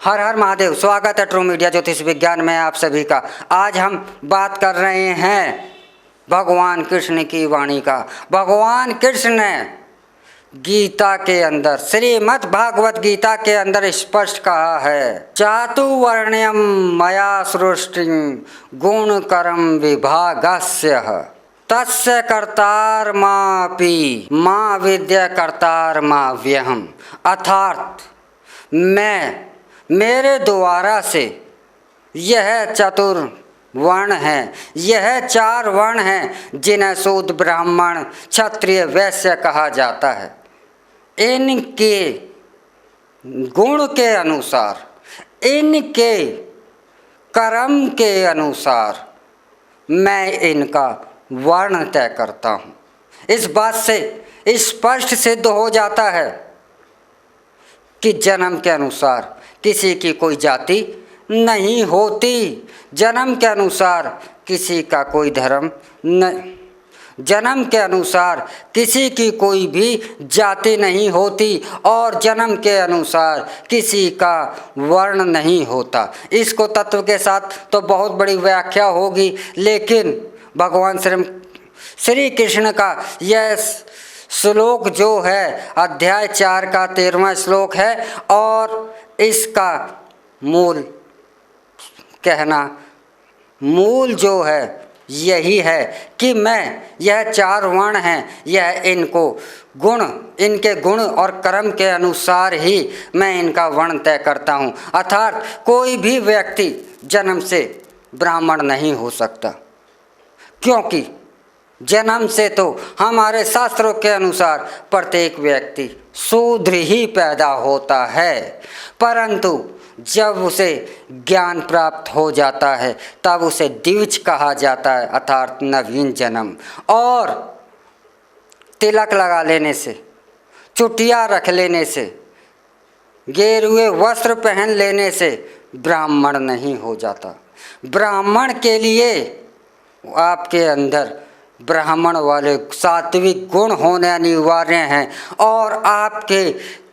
हर हर महादेव। स्वागत है true media ज्योतिष विज्ञान में आप सभी का। आज हम बात कर रहे हैं भगवान कृष्ण की वाणी का। भगवान कृष्ण ने गीता के अंदर, श्रीमद् भागवत गीता के अंदर स्पष्ट कहा है, चातुर्वर्ण्यम मया सृष्टिं गुणकरम विभागस्य तस्य कर्तारमापि मां विद्या कर्तारमाव्यहम्। अर्थात मेरे द्वारा से यह चतुर्वर्ण है, यह चार वर्ण हैं जिन्हें शूद्र, ब्राह्मण, क्षत्रिय, वैश्य कहा जाता है। इनके गुण के अनुसार, इनके कर्म के अनुसार मैं इनका वर्ण तय करता हूँ। इस बात से स्पष्ट सिद्ध हो जाता है कि जन्म के अनुसार किसी की कोई जाति नहीं होती, जन्म के अनुसार किसी का कोई धर्म नहीं, जन्म के अनुसार किसी की कोई भी जाति नहीं होती और जन्म के अनुसार किसी का वर्ण नहीं होता। इसको तत्व के साथ तो बहुत बड़ी व्याख्या होगी, लेकिन भगवान श्री कृष्ण का यह श्लोक जो है अध्याय 4 का 13वां श्लोक है और इसका मूल जो है यही है कि मैं यह चार वर्ण हैं, यह इनको गुण, इनके गुण और कर्म के अनुसार ही मैं इनका वर्ण तय करता हूँ। अर्थात कोई भी व्यक्ति जन्म से ब्राह्मण नहीं हो सकता, क्योंकि जन्म से तो हमारे शास्त्रों के अनुसार प्रत्येक व्यक्ति शूद्र ही पैदा होता है, परंतु जब उसे ज्ञान प्राप्त हो जाता है तब उसे द्विज कहा जाता है, अर्थात नवीन जन्म। और तिलक लगा लेने से, चुटिया रख लेने से, गेरुए वस्त्र पहन लेने से ब्राह्मण नहीं हो जाता। ब्राह्मण के लिए आपके अंदर ब्राह्मण वाले सात्विक गुण होने अनिवार्य हैं और आपके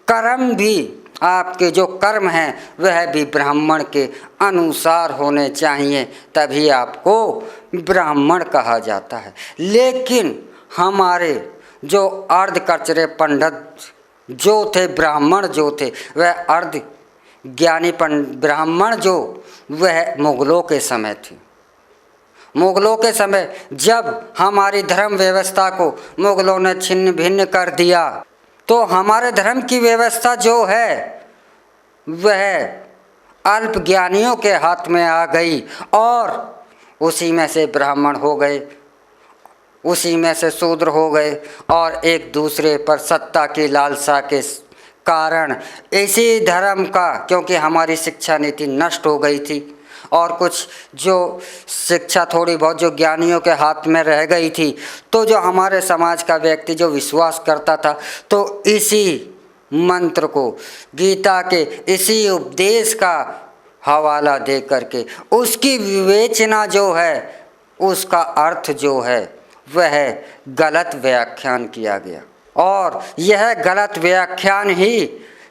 कर्म भी, आपके जो कर्म हैं वह भी ब्राह्मण के अनुसार होने चाहिए, तभी आपको ब्राह्मण कहा जाता है। लेकिन हमारे जो अर्ध कचरे पंडित जो थे, ब्राह्मण जो थे, वह अर्ध ज्ञानी ब्राह्मण जो वह मुगलों के समय थे। मुगलों के समय जब हमारी धर्म व्यवस्था को मुगलों ने छिन्न भिन्न कर दिया, तो हमारे धर्म की व्यवस्था जो है वह अल्प ज्ञानियों के हाथ में आ गई और उसी में से ब्राह्मण हो गए, उसी में से शूद्र हो गए और एक दूसरे पर सत्ता की लालसा के कारण इसी धर्म का, क्योंकि हमारी शिक्षा नीति नष्ट हो गई थी और कुछ जो शिक्षा थोड़ी बहुत जो ज्ञानियों के हाथ में रह गई थी, तो जो हमारे समाज का व्यक्ति जो विश्वास करता था, तो इसी मंत्र को, गीता के इसी उपदेश का हवाला दे करके उसकी विवेचना जो है, उसका अर्थ जो है वह गलत व्याख्यान किया गया। और यह गलत व्याख्यान ही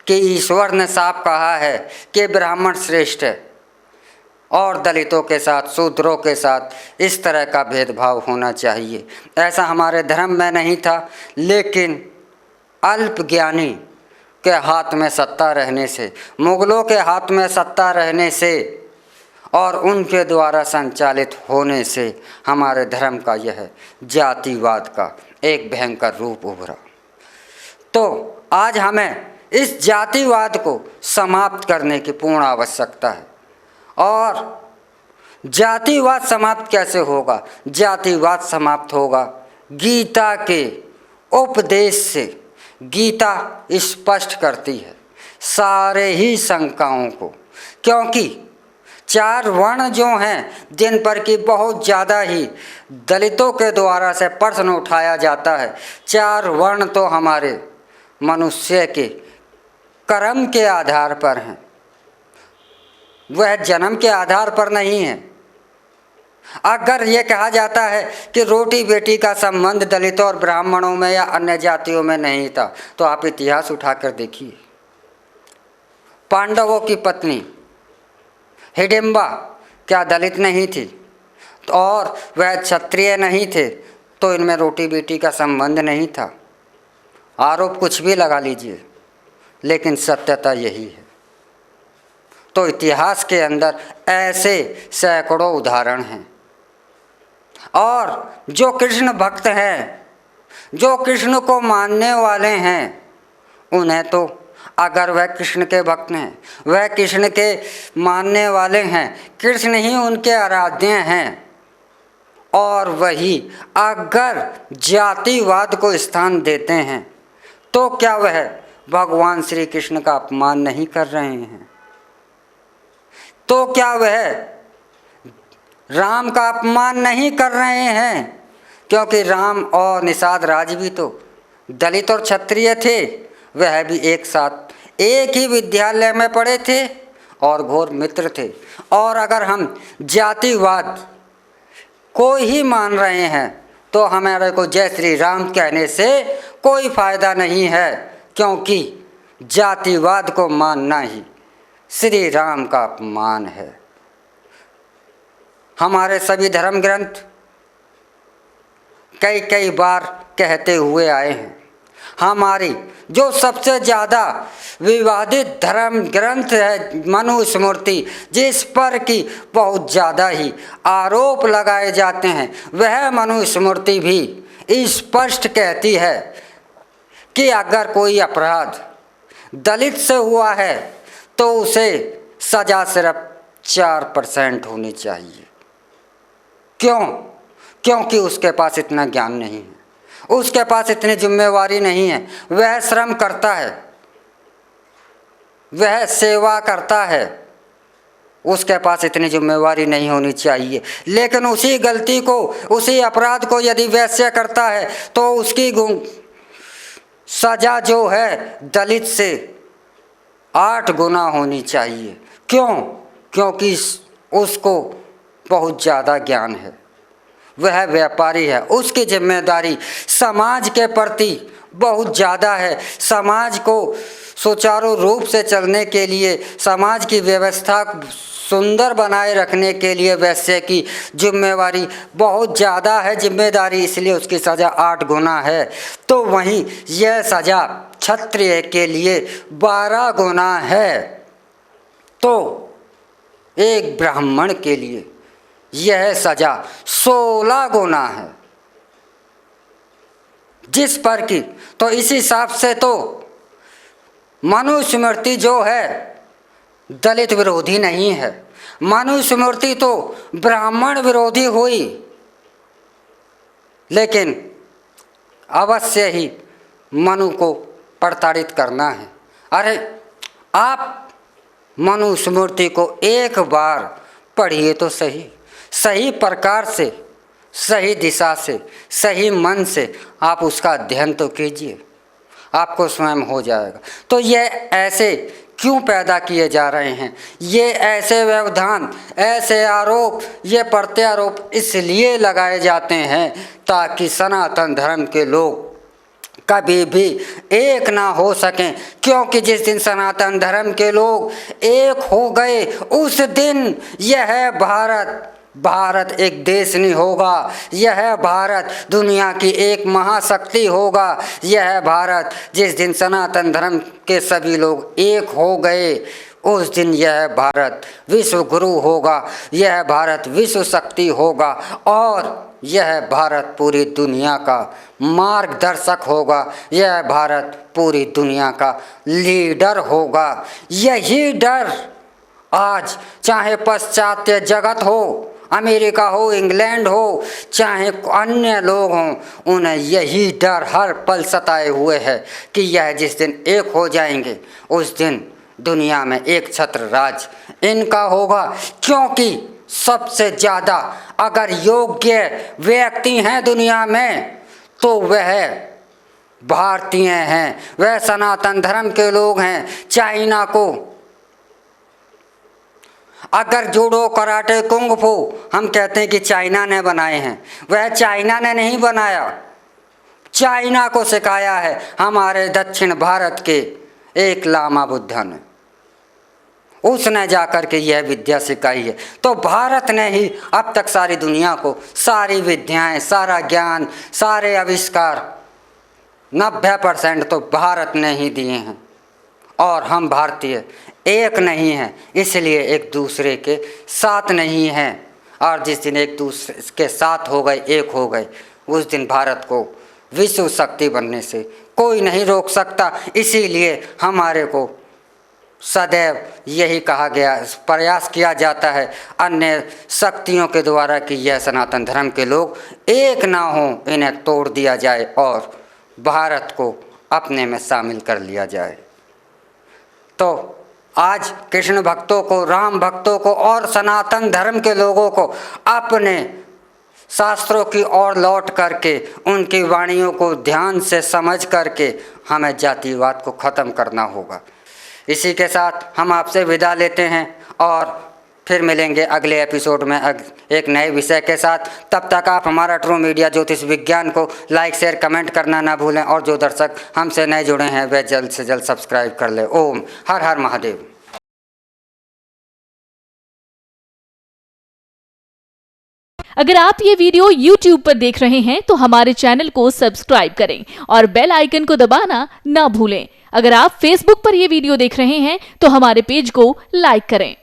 कि ईश्वर ने साफ कहा है कि ब्राह्मण श्रेष्ठ है और दलितों के साथ, शूद्रों के साथ इस तरह का भेदभाव होना चाहिए। ऐसा हमारे धर्म में नहीं था, लेकिन अल्प ज्ञानी के हाथ में सत्ता रहने से, मुगलों के हाथ में सत्ता रहने से और उनके द्वारा संचालित होने से हमारे धर्म का यह जातिवाद का एक भयंकर रूप उभरा। तो आज हमें इस जातिवाद को समाप्त करने की पूर्ण आवश्यकता है। और जातिवाद समाप्त कैसे होगा? जातिवाद समाप्त होगा गीता के उपदेश से। गीता स्पष्ट करती है सारे ही शंकाओं को, क्योंकि चार वर्ण जो हैं जिन पर कि बहुत ज़्यादा ही दलितों के द्वारा से प्रश्न उठाया जाता है, चार वर्ण तो हमारे मनुष्य के कर्म के आधार पर हैं, वह जन्म के आधार पर नहीं है। अगर ये कहा जाता है कि रोटी बेटी का संबंध दलितों और ब्राह्मणों में या अन्य जातियों में नहीं था, तो आप इतिहास उठाकर देखिए, पांडवों की पत्नी हिडिंबा क्या दलित नहीं थी और वह क्षत्रिय नहीं थे, तो इनमें रोटी बेटी का संबंध नहीं था। आरोप कुछ भी लगा लीजिए, लेकिन सत्यता यही है। तो इतिहास के अंदर ऐसे सैकड़ों उदाहरण हैं। और जो कृष्ण भक्त हैं, जो कृष्ण को मानने वाले हैं, उन्हें तो अगर वह कृष्ण के भक्त हैं, वह कृष्ण के मानने वाले हैं, कृष्ण ही उनके आराध्य हैं, और वही अगर जातिवाद को स्थान देते हैं, तो क्या वह भगवान श्री कृष्ण का अपमान नहीं कर रहे हैं? तो क्या वह राम का अपमान नहीं कर रहे हैं? क्योंकि राम और निषाद राज भी तो दलित और क्षत्रिय थे, वह भी एक साथ एक ही विद्यालय में पढ़े थे और घोर मित्र थे। और अगर हम जातिवाद को ही मान रहे हैं, तो हमारे को जय श्री राम कहने से कोई फायदा नहीं है, क्योंकि जातिवाद को मानना ही श्री राम का अपमान है। हमारे सभी धर्म ग्रंथ कई कई बार कहते हुए आए हैं। हमारी जो सबसे ज़्यादा विवादित धर्म ग्रंथ है मनुस्मृति, जिस पर कि बहुत ज़्यादा ही आरोप लगाए जाते हैं, वह मनुस्मृति भी स्पष्ट कहती है कि अगर कोई अपराध दलित से हुआ है तो उसे सज़ा सिर्फ 4% होनी चाहिए। क्यों? क्योंकि उसके पास इतना ज्ञान नहीं है, उसके पास इतनी जिम्मेवारी नहीं है। वह श्रम करता है, वह सेवा करता है, उसके पास इतनी जिम्मेवारी नहीं होनी चाहिए। लेकिन उसी गलती को, उसी अपराध को यदि वैश्य करता है, तो उसकी सजा जो है दलित से 8 गुना होनी चाहिए। क्यों? क्योंकि उसको बहुत ज़्यादा ज्ञान है, वह व्यापारी है, उसकी जिम्मेदारी समाज के प्रति बहुत ज़्यादा है। समाज को सुचारू रूप से चलने के लिए, समाज की व्यवस्था सुंदर बनाए रखने के लिए वैश्य की जिम्मेवारी बहुत ज़्यादा है, जिम्मेदारी, इसलिए उसकी सज़ा 8 गुना है। तो वहीं यह सज़ा क्षत्रिय के लिए 12 गुना है। तो एक ब्राह्मण के लिए यह सज़ा 16 गुना है। जिस पर कि तो इस हिसाब से तो मनुस्मृति जो है दलित विरोधी नहीं है, मनुस्मृति तो ब्राह्मण विरोधी हुई। लेकिन अवश्य ही मनु को प्रताड़ित करना है। अरे आप मनुस्मृति को एक बार पढ़िए तो सही, सही प्रकार से, सही दिशा से, सही मन से आप उसका अध्ययन तो कीजिए, आपको स्वयं हो जाएगा। तो ये ऐसे क्यों पैदा किए जा रहे हैं? ये ऐसे व्यवधान, ऐसे आरोप, ये प्रत्यारोप इसलिए लगाए जाते हैं ताकि सनातन धर्म के लोग कभी भी एक ना हो सकें। क्योंकि जिस दिन सनातन धर्म के लोग एक हो गए, उस दिन यह भारत एक देश नहीं होगा, यह भारत दुनिया की एक महाशक्ति होगा। यह भारत जिस दिन सनातन धर्म के सभी लोग एक हो गए, उस दिन यह भारत विश्व गुरु होगा, यह भारत विश्व शक्ति होगा, और यह भारत पूरी दुनिया का मार्गदर्शक होगा, यह भारत पूरी दुनिया का लीडर होगा। यही डर आज चाहे पाश्चात्य जगत हो, अमेरिका हो, इंग्लैंड हो, चाहे अन्य लोग हों, उन्हें यही डर हर पल सताए हुए है कि यह जिस दिन एक हो जाएंगे, उस दिन दुनिया में एक छत्र राज इनका होगा। क्योंकि सबसे ज़्यादा अगर योग्य व्यक्ति हैं दुनिया में, तो वह भारतीय हैं, वह सनातन धर्म के लोग हैं। चाइना को अगर जूडो, कराटे, कुंग फू हम कहते हैं कि चाइना ने बनाए हैं, वह चाइना ने नहीं बनाया, चाइना को सिखाया है हमारे दक्षिण भारत के एक लामा बुद्धा ने। उसने जाकर के यह विद्या सिखाई है। तो भारत ने ही अब तक सारी दुनिया को सारी विद्याएं, सारा ज्ञान, सारे आविष्कार 90% तो भारत ने ही दिए हैं। और हम भारतीय एक नहीं हैं, इसलिए एक दूसरे के साथ नहीं हैं। और जिस दिन एक दूसरे के साथ हो गए, एक हो गए, उस दिन भारत को विश्व शक्ति बनने से कोई नहीं रोक सकता। इसीलिए हमारे को सदैव यही कहा गया, प्रयास किया जाता है अन्य शक्तियों के द्वारा कि यह सनातन धर्म के लोग एक ना हो, इन्हें तोड़ दिया जाए और भारत को अपने में शामिल कर लिया जाए। तो आज कृष्ण भक्तों को, राम भक्तों को और सनातन धर्म के लोगों को अपने शास्त्रों की ओर लौट करके उनकी वाणियों को ध्यान से समझ करके हमें जातिवाद को ख़त्म करना होगा। इसी के साथ हम आपसे विदा लेते हैं और फिर मिलेंगे अगले एपिसोड में एक नए विषय के साथ। तब तक आप हमारा ट्रू मीडिया ज्योतिष विज्ञान को लाइक, शेयर, कमेंट करना ना भूलें और जो दर्शक हमसे नए जुड़े हैं वे जल्द से जल्द सब्सक्राइब कर लें। ओम हर हर महादेव। अगर आप ये वीडियो YouTube पर देख रहे हैं तो हमारे चैनल को सब्सक्राइब करें और बेल आइकन को दबाना ना भूलें। अगर आप Facebook पर ये वीडियो देख रहे हैं तो हमारे पेज को लाइक करें।